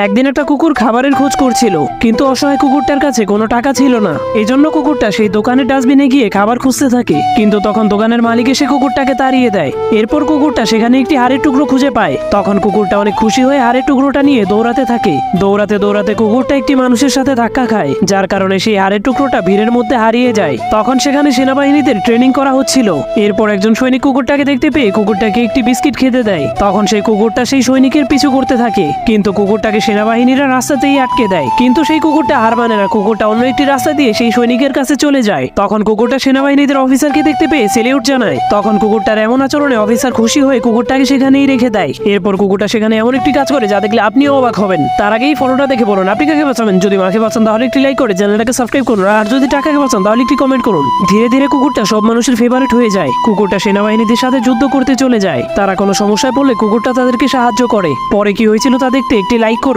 একদিন একটা কুকুর খাবারের খোঁজ করছিল, কিন্তু অসহায় কুকুরটার কাছে কোনো টাকা ছিল না। এজন্য কুকুরটা সেই দোকানের ডাস্টবিনে গিয়ে খাবার খুঁজতে থাকে, কিন্তু তখন দোকানের মালিক এসে কুকুরটাকে তাড়িয়ে দেয়। এরপর কুকুরটা সেখানে একটি হাড়ের টুকরো খুঁজে পায়। তখন কুকুরটা অনেক খুশি হয়ে হাড়ের টুকরোটা নিয়ে দৌড়াতে থাকে। দৌড়াতে দৌড়াতে কুকুরটা একটি মানুষের সাথে ধাক্কা খায়, যার কারণে সেই হাড়ের টুকরোটা ভিড়ের মধ্যে হারিয়ে যায়। তখন সেখানে সেনাবাহিনীদের ট্রেনিং করা হচ্ছিল। এরপর একজন সৈনিক কুকুরটাকে দেখতে পেয়ে কুকুরটাকে একটি বিস্কিট খেতে দেয়। তখন সেই কুকুরটা সেই সৈনিকের পিছু করতে থাকে, কিন্তু কুকুরটাকে সেনাবাহিনীরা রাস্তাতেই আটকে দেয়। কিন্তু সেই কুকুরটা হার মানে না, কুকুরটা অন্য একটি রাস্তা দিয়ে সেই সৈনিকের কাছে চলে যায়। তখন কুকুরটা সেনাবাহিনীদের অফিসারকে দেখতে পেয়ে সেলিউট জানায়। তখন কুকুরটার এমন আচরণে অফিসার খুশি হয়ে কুকুরটাকে সেখানেই রেখে দেয়। এরপর কুকুরটা সেখানে এমন একটি কাজ করে যা দেখলে আপনিও অবাক হবেন। তার আগেই ফটোটা দেখে বলুন আপনি কাকে বাঁচাবেন। যদি মাকে বাঁচান তাহলে একটি লাইক করে চ্যানেলটাকে সাবস্ক্রাইব করুন, আর যদি টাকাকে বাঁচান তাহলে একটি কমেন্ট করুন। ধীরে ধীরে কুকুরটা সব মানুষের ফেভারিট হয়ে যায়। কুকুরটা সেনাবাহিনীদের সাথে যুদ্ধ করতে চলে যায়। তারা কোনো সমস্যায় পড়লে কুকুরটা তাদেরকে সাহায্য করে। পরে কি হয়েছিল তা দেখতে একটি লাইক করুন।